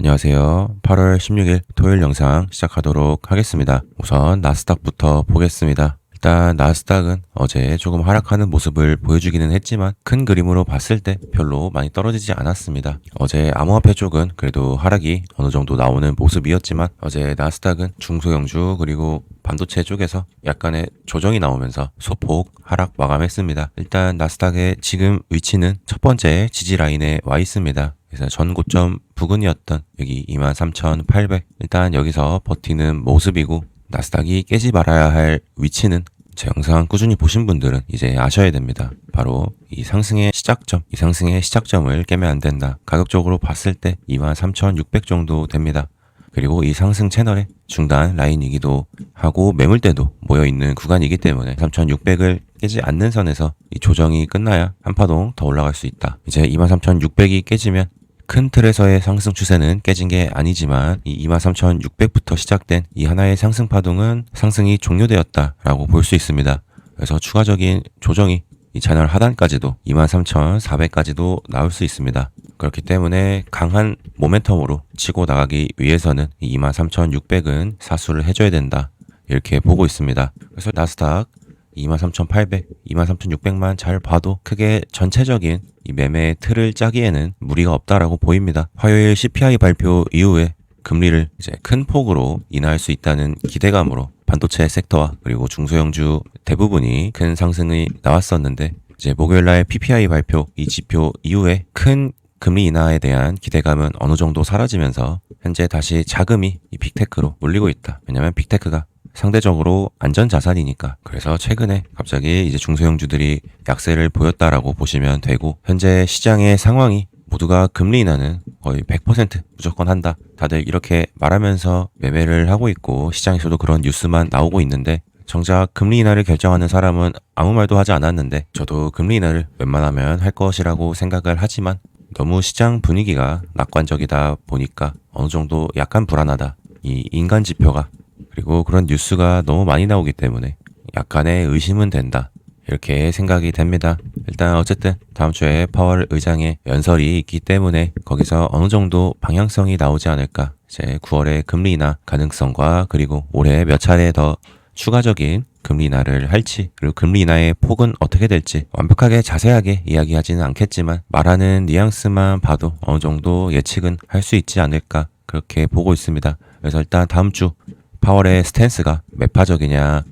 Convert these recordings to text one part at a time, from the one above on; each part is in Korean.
안녕하세요. 8월 16일 토요일 영상 시작하도록 하겠습니다. 우선 나스닥부터 보겠습니다. 일단 나스닥은 어제 조금 하락하는 모습을 보여주기는 했지만 큰 그림으로 봤을 때 별로 많이 떨어지지 않았습니다. 어제 암호화폐 쪽은 그래도 하락이 어느 정도 나오는 모습이었지만 어제 나스닥은 중소형주 그리고 반도체 쪽에서 약간의 조정이 나오면서 소폭 하락 마감했습니다. 일단 나스닥의 지금 위치는 첫 번째 지지 라인에 와 있습니다. 그래서 전 고점 부근이었던 여기 23,800 일단 여기서 버티는 모습이고, 나스닥이 깨지 말아야 할 위치는 제 영상 꾸준히 보신 분들은 이제 아셔야 됩니다. 바로 이 상승의 시작점, 이 상승의 시작점을 깨면 안 된다. 가격적으로 봤을 때 23,600 정도 됩니다. 그리고 이 상승 채널의 중단 라인이기도 하고 매물대도 모여있는 구간이기 때문에 3,600을 깨지 않는 선에서 이 조정이 끝나야 한 파동 더 올라갈 수 있다. 이제 23,600이 깨지면 큰 틀에서의 상승 추세는 깨진 게 아니지만 이 23,600부터 시작된 이 하나의 상승 파동은 상승이 종료되었다라고 볼 수 있습니다. 그래서 추가적인 조정이 이 채널 하단까지도 23,400까지도 나올 수 있습니다. 그렇기 때문에 강한 모멘텀으로 치고 나가기 위해서는 이 23,600은 사수를 해줘야 된다. 이렇게 보고 있습니다. 그래서 나스닥 23,800, 23,600만 잘 봐도 크게 전체적인 이 매매 틀을 짜기에는 무리가 없다라고 보입니다. 화요일 CPI 발표 이후에 금리를 이제 큰 폭으로 인하할 수 있다는 기대감으로 반도체 섹터와 그리고 중소형주 대부분이 큰 상승이 나왔었는데, 이제 목요일날 PPI 발표 이 지표 이후에 큰 금리 인하에 대한 기대감은 어느 정도 사라지면서 현재 다시 자금이 이 빅테크로 몰리고 있다. 왜냐면 빅테크가 상대적으로 안전자산이니까. 그래서 최근에 갑자기 이제 중소형주들이 약세를 보였다라고 보시면 되고, 현재 시장의 상황이 모두가 금리 인하는 거의 100% 무조건 한다. 다들 이렇게 말하면서 매매를 하고 있고 시장에서도 그런 뉴스만 나오고 있는데, 정작 금리 인하를 결정하는 사람은 아무 말도 하지 않았는데, 저도 금리 인하를 웬만하면 할 것이라고 생각을 하지만 너무 시장 분위기가 낙관적이다 보니까 어느 정도 약간 불안하다. 이 인간 지표가 그리고 그런 뉴스가 너무 많이 나오기 때문에 약간의 의심은 된다. 이렇게 생각이 됩니다. 일단 어쨌든 다음 주에 파월 의장의 연설이 있기 때문에 거기서 어느 정도 방향성이 나오지 않을까. 이제 9월에 금리 인하 가능성과 그리고 올해 몇 차례 더 추가적인 금리 인하를 할지, 그리고 금리 인하의 폭은 어떻게 될지 완벽하게 자세하게 이야기하지는 않겠지만 말하는 뉘앙스만 봐도 어느 정도 예측은 할 수 있지 않을까, 그렇게 보고 있습니다. 그래서 일단 다음 주 파월의 스탠스가 매파적이냐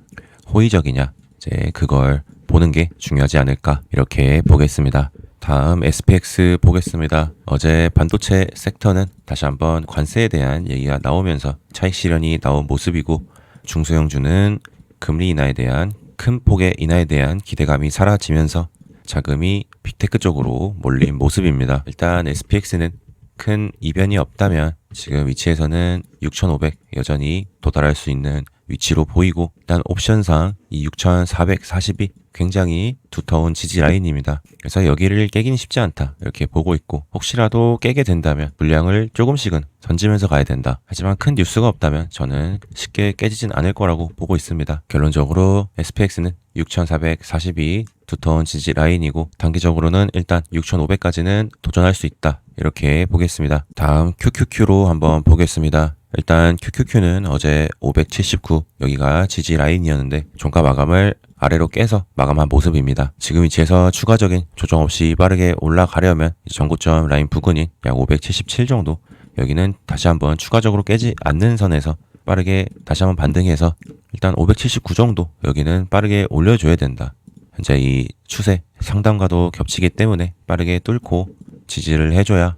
호의적이냐, 이제 그걸 보는 게 중요하지 않을까, 이렇게 보겠습니다. 다음 SPX 보겠습니다. 어제 반도체 섹터는 다시 한번 관세에 대한 얘기가 나오면서 차익 실현이 나온 모습이고, 중소형주는 금리 인하에 대한 큰 폭의 인하에 대한 기대감이 사라지면서 자금이 빅테크 쪽으로 몰린 모습입니다. 일단 SPX는 큰 이변이 없다면 지금 위치에서는 6,500 여전히 도달할 수 있는 위치로 보이고, 일단 옵션상 이 6,440이 굉장히 두터운 지지 라인입니다. 그래서 여기를 깨기는 쉽지 않다, 이렇게 보고 있고, 혹시라도 깨게 된다면 물량을 조금씩은 던지면서 가야 된다. 하지만 큰 뉴스가 없다면 저는 쉽게 깨지진 않을 거라고 보고 있습니다. 결론적으로 SPX는 6,440이 두터운 지지 라인이고, 단기적으로는 일단 6,500까지는 도전할 수 있다, 이렇게 보겠습니다. 다음 QQQ로 한번 보겠습니다. 일단 QQQ는 어제 579 여기가 지지 라인이었는데 종가 마감을 아래로 깨서 마감한 모습입니다. 지금 위치에서 추가적인 조정 없이 빠르게 올라가려면 전고점 라인 부근인 약 577 정도, 여기는 다시 한번 추가적으로 깨지 않는 선에서 빠르게 다시 한번 반등해서 일단 579 정도 여기는 빠르게 올려줘야 된다. 현재 이 추세 상단과도 겹치기 때문에 빠르게 뚫고 지지를 해줘야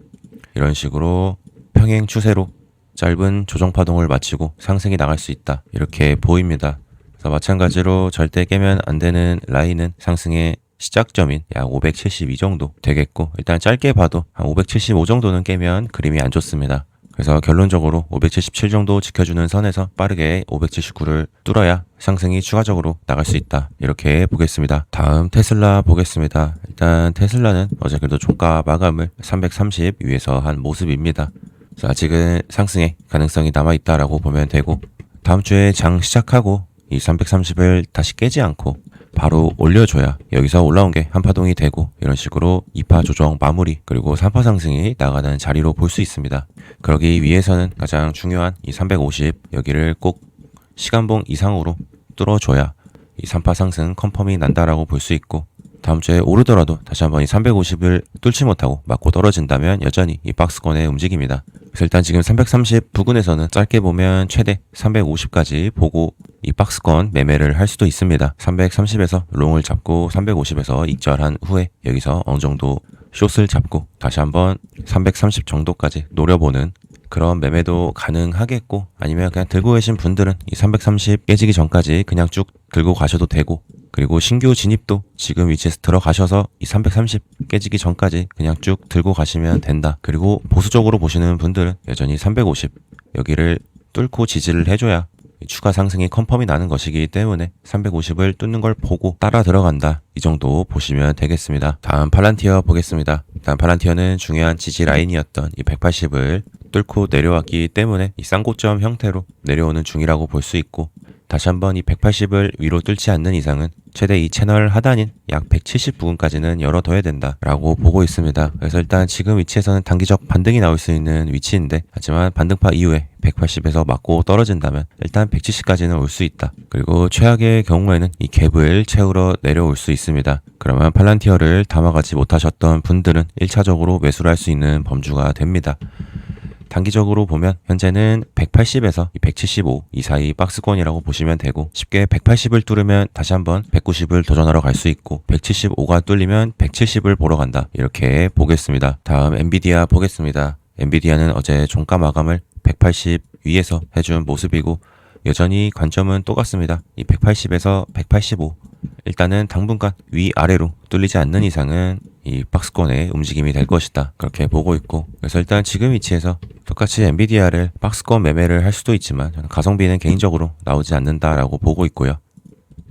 이런 식으로 평행 추세로 짧은 조정 파동을 마치고 상승이 나갈 수 있다, 이렇게 보입니다. 그래서 마찬가지로 절대 깨면 안 되는 라인은 상승의 시작점인 약 572 정도 되겠고, 일단 짧게 봐도 한 575 정도는 깨면 그림이 안 좋습니다. 그래서 결론적으로 577 정도 지켜주는 선에서 빠르게 579를 뚫어야 상승이 추가적으로 나갈 수 있다, 이렇게 보겠습니다. 다음 테슬라 보겠습니다. 일단 테슬라는 어제 그래도 종가 마감을 330 위에서 한 모습입니다. 아직은 상승의 가능성이 남아있다라고 보면 되고, 다음 주에 장 시작하고 이 330을 다시 깨지 않고 바로 올려줘야 여기서 올라온 게 한파동이 되고 이런 식으로 2파 조정 마무리 그리고 3파 상승이 나가는 자리로 볼 수 있습니다. 그러기 위해서는 가장 중요한 이 350 여기를 꼭 시간봉 이상으로 뚫어줘야 이 3파 상승 컨펌이 난다라고 볼 수 있고, 다음 주에 오르더라도 다시 한번 이 350을 뚫지 못하고 맞고 떨어진다면 여전히 이 박스권의 움직임이다. 그래서 일단 지금 330 부근에서는 짧게 보면 최대 350까지 보고 이 박스권 매매를 할 수도 있습니다. 330에서 롱을 잡고 350에서 익절한 후에 여기서 어느 정도 숏을 잡고 다시 한번 330 정도까지 노려보는 그런 매매도 가능하겠고, 아니면 그냥 들고 계신 분들은 이 330 깨지기 전까지 그냥 쭉 들고 가셔도 되고, 그리고 신규 진입도 지금 위치에서 들어가셔서 이 330 깨지기 전까지 그냥 쭉 들고 가시면 된다. 그리고 보수적으로 보시는 분들은 여전히 350 여기를 뚫고 지지를 해줘야 추가 상승이 컨펌이 나는 것이기 때문에 350을 뚫는 걸 보고 따라 들어간다, 이 정도 보시면 되겠습니다. 다음 팔란티어 보겠습니다. 일단 팔란티어는 중요한 지지 라인이었던 이 180을 뚫고 내려왔기 때문에 이 쌍고점 형태로 내려오는 중이라고 볼 수 있고, 다시 한번 이 180을 위로 뚫지 않는 이상은 최대 이 채널 하단인 약 170 부근까지는 열어둬야 된다라고 보고 있습니다. 그래서 일단 지금 위치에서는 단기적 반등이 나올 수 있는 위치인데, 하지만 반등파 이후에 180에서 맞고 떨어진다면 일단 170까지는 올 수 있다. 그리고 최악의 경우에는 이 갭을 채우러 내려올 수 있습니다. 그러면 팔란티어를 담아가지 못하셨던 분들은 1차적으로 매수를 할 수 있는 범주가 됩니다. 단기적으로 보면 현재는 180에서 175 이 사이 박스권이라고 보시면 되고, 쉽게 180을 뚫으면 다시 한번 190을 도전하러 갈 수 있고, 175가 뚫리면 170을 보러 간다, 이렇게 보겠습니다. 다음 엔비디아 보겠습니다. 엔비디아는 어제 종가 마감을 180 위에서 해준 모습이고, 여전히 관점은 똑같습니다. 이 180에서 185 일단은 당분간 위아래로 뚫리지 않는 이상은 이 박스권의 움직임이 될 것이다, 그렇게 보고 있고, 그래서 일단 지금 위치에서 똑같이 엔비디아를 박스권 매매를 할 수도 있지만 저는 가성비는 개인적으로 나오지 않는다라고 보고 있고요.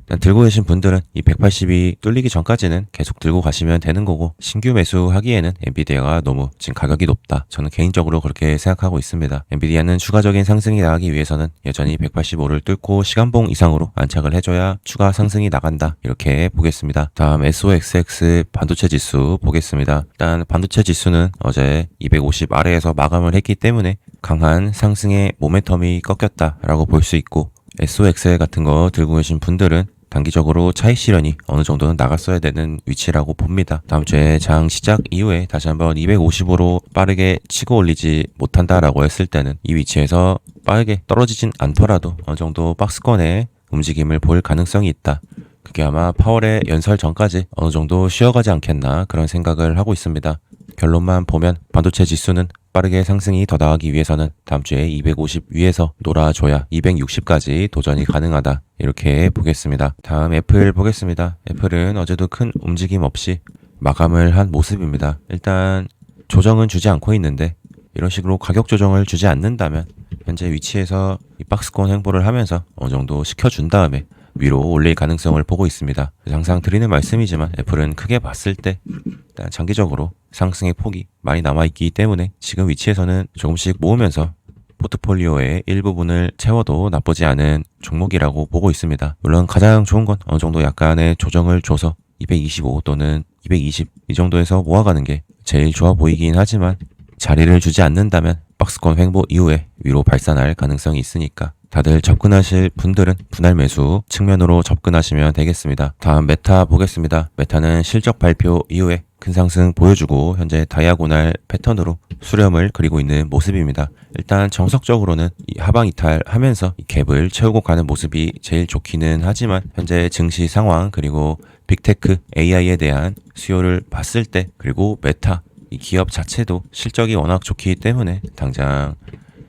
일단 들고 계신 분들은 이 180이 뚫리기 전까지는 계속 들고 가시면 되는 거고, 신규 매수하기에는 엔비디아가 너무 지금 가격이 높다, 저는 개인적으로 그렇게 생각하고 있습니다. 엔비디아는 추가적인 상승이 나가기 위해서는 여전히 185를 뚫고 시간봉 이상으로 안착을 해줘야 추가 상승이 나간다, 이렇게 보겠습니다. 다음 SOXX 반도체 지수 보겠습니다. 일단 반도체 지수는 어제 250 아래에서 마감을 했기 때문에 강한 상승의 모멘텀이 꺾였다라고 볼 수 있고, SOXL 같은 거 들고 계신 분들은 단기적으로 차익 실현이 어느 정도는 나갔어야 되는 위치라고 봅니다. 다음 주에 장 시작 이후에 다시 한번 250으로 빠르게 치고 올리지 못한다라고 했을 때는 이 위치에서 빠르게 떨어지진 않더라도 어느 정도 박스권의 움직임을 볼 가능성이 있다. 그게 아마 파월의 연설 전까지 어느 정도 쉬어가지 않겠나, 그런 생각을 하고 있습니다. 결론만 보면 반도체 지수는 빠르게 상승이 더 나가기 위해서는 다음 주에 250 위에서 놀아줘야 260까지 도전이 가능하다, 이렇게 보겠습니다. 다음 애플 보겠습니다. 애플은 어제도 큰 움직임 없이 마감을 한 모습입니다. 일단 조정은 주지 않고 있는데, 이런 식으로 가격 조정을 주지 않는다면 현재 위치에서 이 박스권 행보를 하면서 어느 정도 시켜준 다음에 위로 올릴 가능성을 보고 있습니다. 항상 드리는 말씀이지만 애플은 크게 봤을 때 일단 장기적으로 상승의 폭이 많이 남아있기 때문에 지금 위치에서는 조금씩 모으면서 포트폴리오의 일부분을 채워도 나쁘지 않은 종목이라고 보고 있습니다. 물론 가장 좋은 건 어느 정도 약간의 조정을 줘서 225 또는 220 이 정도에서 모아가는 게 제일 좋아 보이긴 하지만, 자리를 주지 않는다면 박스권 횡보 이후에 위로 발산할 가능성이 있으니까 다들 접근하실 분들은 분할 매수 측면으로 접근하시면 되겠습니다. 다음 메타 보겠습니다. 메타는 실적 발표 이후에 큰 상승 보여주고 현재 다이아고날 패턴으로 수렴을 그리고 있는 모습입니다. 일단 정석적으로는 이 하방 이탈하면서 이 갭을 채우고 가는 모습이 제일 좋기는 하지만, 현재 증시 상황 그리고 빅테크 AI에 대한 수요를 봤을 때, 그리고 메타 이 기업 자체도 실적이 워낙 좋기 때문에 당장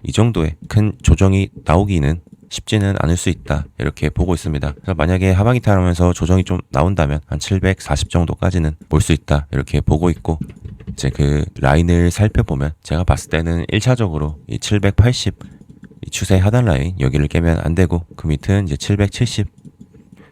이 정도의 큰 조정이 나오기는 쉽지는 않을 수 있다, 이렇게 보고 있습니다. 그래서 만약에 하방 이탈하면서 조정이 좀 나온다면 한 740 정도까지는 볼 수 있다, 이렇게 보고 있고, 이제 그 라인을 살펴보면 제가 봤을 때는 1차적으로 이 780 이 추세 하단 라인 여기를 깨면 안 되고, 그 밑은 이제 770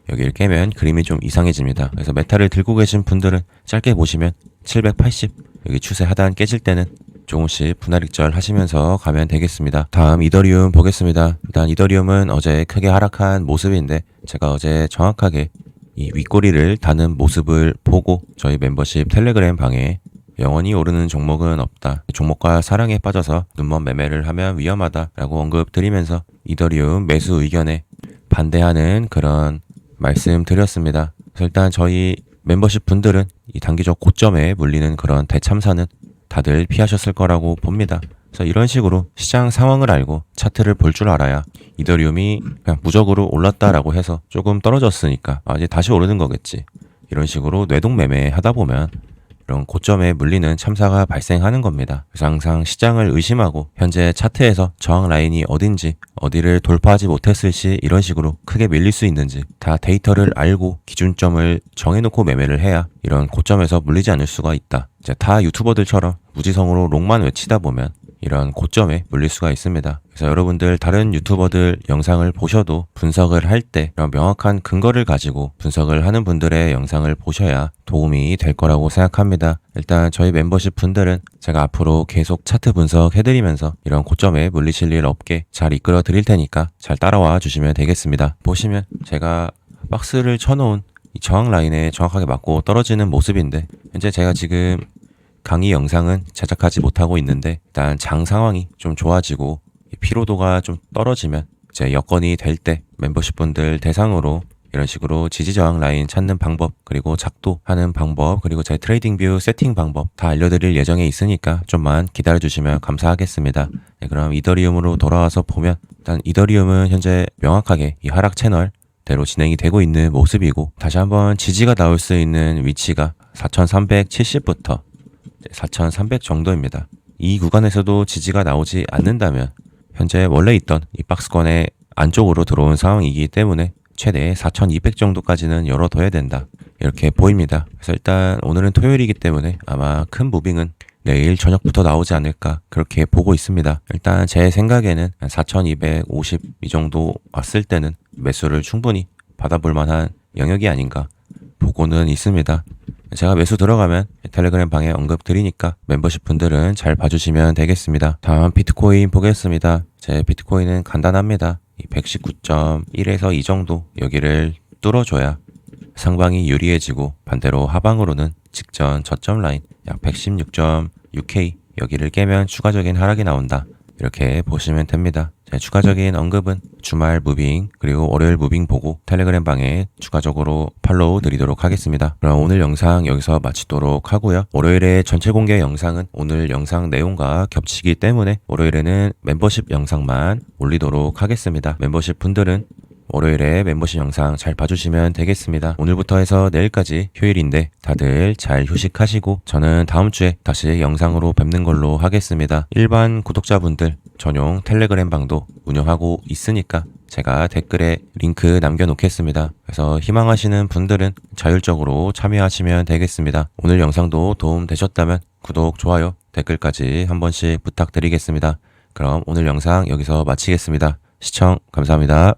여기를 깨면 그림이 좀 이상해집니다. 그래서 메타를 들고 계신 분들은 짧게 보시면 780 여기 추세 하단 깨질 때는 조금씩 분할 익절 하시면서 가면 되겠습니다. 다음 이더리움 보겠습니다. 일단 이더리움은 어제 크게 하락한 모습인데, 제가 어제 정확하게 이 윗꼬리를 다는 모습을 보고 저희 멤버십 텔레그램 방에 영원히 오르는 종목은 없다. 종목과 사랑에 빠져서 눈먼 매매를 하면 위험하다라고 언급드리면서 이더리움 매수 의견에 반대하는 그런 말씀 드렸습니다. 그래서 일단 저희 멤버십 분들은 이 단기적 고점에 물리는 그런 대참사는 다들 피하셨을 거라고 봅니다. 그래서 이런 식으로 시장 상황을 알고 차트를 볼 줄 알아야 이더리움이 그냥 무적으로 올랐다라고 해서 조금 떨어졌으니까 이제 다시 오르는 거겠지. 이런 식으로 뇌동 매매 하다 보면 이런 고점에 물리는 참사가 발생하는 겁니다. 그래서 항상 시장을 의심하고 현재 차트에서 저항 라인이 어딘지, 어디를 돌파하지 못했을 시 이런 식으로 크게 밀릴 수 있는지 다 데이터를 알고 기준점을 정해놓고 매매를 해야 이런 고점에서 물리지 않을 수가 있다. 이제 다 유튜버들처럼 무지성으로 롱만 외치다 보면 이런 고점에 물릴 수가 있습니다. 그래서 여러분들 다른 유튜버들 영상을 보셔도 분석을 할 때 이런 명확한 근거를 가지고 분석을 하는 분들의 영상을 보셔야 도움이 될 거라고 생각합니다. 일단 저희 멤버십 분들은 제가 앞으로 계속 차트 분석 해드리면서 이런 고점에 물리실 일 없게 잘 이끌어 드릴 테니까 잘 따라와 주시면 되겠습니다. 보시면 제가 박스를 쳐놓은 이 저항 라인에 정확하게 맞고 떨어지는 모습인데 현재 제가 지금 강의 영상은 제작하지 못하고 있는데 일단 장 상황이 좀 좋아지고 피로도가 좀 떨어지면 이제 여건이 될 때 멤버십 분들 대상으로 이런 식으로 지지저항 라인 찾는 방법 그리고 작도하는 방법 그리고 제 트레이딩 뷰 세팅 방법 다 알려드릴 예정에 있으니까 좀만 기다려주시면 감사하겠습니다. 네, 그럼 이더리움으로 돌아와서 보면 일단 이더리움은 현재 명확하게 이 하락 채널 대로 진행이 되고 있는 모습이고 다시 한번 지지가 나올 수 있는 위치가 4370부터 4300 정도입니다. 이 구간에서도 지지가 나오지 않는다면 현재 원래 있던 이 박스권의 안쪽으로 들어온 상황이기 때문에 최대 4200 정도까지는 열어둬야 된다. 이렇게 보입니다. 그래서 일단 오늘은 토요일이기 때문에 아마 큰 무빙은 내일 저녁부터 나오지 않을까 그렇게 보고 있습니다. 일단 제 생각에는 4250 이 정도 왔을 때는 매수를 충분히 받아볼 만한 영역이 아닌가 보고는 있습니다. 제가 매수 들어가면 텔레그램 방에 언급 드리니까 멤버십 분들은 잘 봐주시면 되겠습니다. 다음 비트코인 보겠습니다. 제 비트코인은 간단합니다. 119.1에서 이 정도 여기를 뚫어줘야 상방이 유리해지고 반대로 하방으로는 직전 저점 라인 약 116.6K 여기를 깨면 추가적인 하락이 나온다. 이렇게 보시면 됩니다. 제 추가적인 언급은 주말 무빙 그리고 월요일 무빙 보고 텔레그램 방에 추가적으로 팔로우 드리도록 하겠습니다. 그럼 오늘 영상 여기서 마치도록 하고요. 월요일에 전체 공개 영상은 오늘 영상 내용과 겹치기 때문에 월요일에는 멤버십 영상만 올리도록 하겠습니다. 멤버십 분들은 월요일에 멤버십 영상 잘 봐주시면 되겠습니다. 오늘부터 해서 내일까지 휴일인데 다들 잘 휴식하시고 저는 다음 주에 다시 영상으로 뵙는 걸로 하겠습니다. 일반 구독자분들 전용 텔레그램 방도 운영하고 있으니까 제가 댓글에 링크 남겨놓겠습니다. 그래서 희망하시는 분들은 자율적으로 참여하시면 되겠습니다. 오늘 영상도 도움 되셨다면 구독, 좋아요, 댓글까지 한 번씩 부탁드리겠습니다. 그럼 오늘 영상 여기서 마치겠습니다. 시청 감사합니다.